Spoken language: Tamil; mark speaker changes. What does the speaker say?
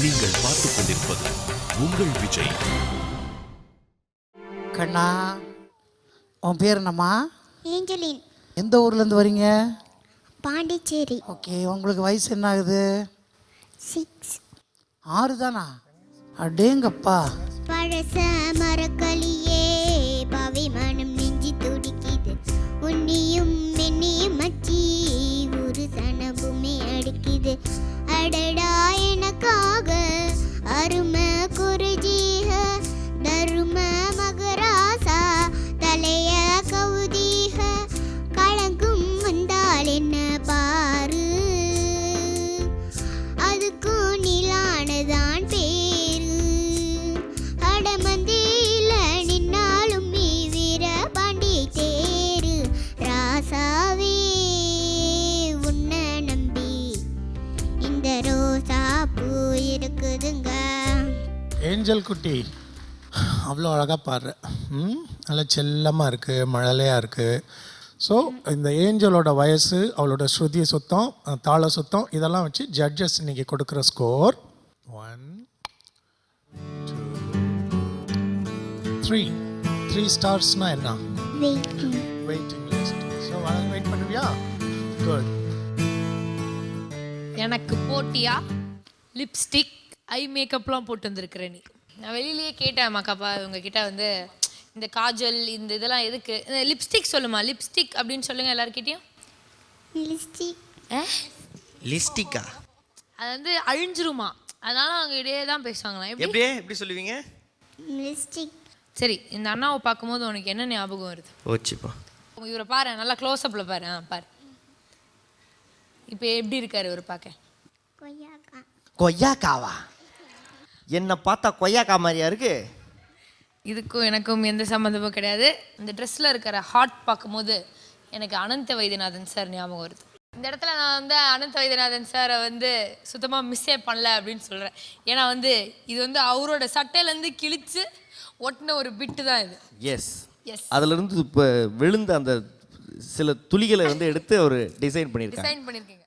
Speaker 1: நீங்கள் பார்த்துக் கொண்டிருப்பது உங்கள் விஜய்.
Speaker 2: கண்ணா, உன் பேர் என்னம்மா?
Speaker 3: ஏஞ்சலின்.
Speaker 2: எந்த ஊர்லேருந்து வரீங்க?
Speaker 3: பாண்டிச்சேரி.
Speaker 2: ஓகே, உங்களுக்கு வயசு என்ன ஆகுது?
Speaker 3: 6.
Speaker 2: 6 தானா? அடேங்கப்பா.
Speaker 3: பழச மரக்களியே பாவை மனம் நெஞ்சி துடிக்குது, உன்னியும் மென்னியும் மச்சி ஒரு சனபுமே அடிக்குது. அடடா எனக்காக அருமை குருஜீக தரும மகராசா தலைய கவுதீக கலங்கும் வந்தால் என்ன பாரு, அதுக்கும் நிலானதான் பேரு. அடமந்தியில நின்னாலும் நீ வீர பாண்டி தேரு. ராசாவே உன்னை நம்பி இந்த ரோசா பூ இருக்குதுங்க.
Speaker 4: ஏஞ்சல் குட்டி அவ்வளோ அழகாக பாடுற, நல்லா செல்லமாக இருக்குது, மழலையாக இருக்குது. ஸோ இந்த ஏஞ்சலோட வயசு, அவளோட ஸ்ருதி சுத்தம், தாள சுத்தம், இதெல்லாம் வச்சு ஜட்ஜஸ் இன்றைக்கி கொடுக்குற ஸ்கோர் 1 2 3 ஸ்டார்ஸ்னால் என்ன? Waiting list. ஸோ வெயிட் பண்ணுவியா? குட்.
Speaker 5: எனக்கு போட்டியா லிப்ஸ்டிக் ஐ மேக்கப்லாம் போட்டு வந்திருக்கிறேன் நீ. நான் வெளியிலேயே கேட்டேன் மக்காப்பா இவங்கக்கிட்ட வந்து இந்த காஜல் இந்த இதெல்லாம் எதுக்கு, இந்த லிப்ஸ்டிக் சொல்லுமா, லிப்ஸ்டிக் அப்படின்னு சொல்லுங்கள் எல்லாருக்கிட்டையும்.
Speaker 3: லிப்ஸ்டிக்.
Speaker 6: லிஸ்டிக்கா?
Speaker 5: அது வந்து அழிஞ்சிருமா, அதனால அவங்க இடையே தான் பேசுவாங்களாம்.
Speaker 6: எப்படி சொல்லுவீங்க?
Speaker 3: லிப்ஸ்டிக்.
Speaker 5: சரி, இந்த அண்ணாவை பார்க்கும்போது உனக்கு என்ன ஞாபகம் வருது?
Speaker 6: ஓச்சிப்பா,
Speaker 5: இவரை பாரு, நல்லா க்ளோஸ்அப்பில் பாரு. பாரு இப்போ எப்படி இருக்காரு இவர் பார்க்க?
Speaker 3: கொய்யாக்கா.
Speaker 6: கொய்யாக்காவா? என்னை பார்த்தா கொய்யாக்கா மாதிரியா இருக்கு?
Speaker 5: இதுக்கும் எனக்கும் எந்த சம்மந்தமும் கிடையாது. இந்த ட்ரெஸ்ஸில் இருக்கிற ஹார்ட் பார்க்கும்போது எனக்கு அனந்த வைத்தியநாதன் சார் ஞாபகம் வருது. இந்த இடத்துல நான் வந்து அனந்த வைத்தியநாதன் சாரை வந்து சுத்தமாக மிஸ்ஸே பண்ணல அப்படின்னு சொல்கிறேன். ஏன்னா வந்து இது வந்து அவரோட சட்டையிலேருந்து கிழிச்சு ஒட்டின ஒரு பிட்டு தான் இது.
Speaker 6: எஸ், அதுலேருந்து இப்போ விழுந்த அந்த சில துளிகளை வந்து எடுத்து அவர் டிசைன் பண்ணியிருக்கீங்க.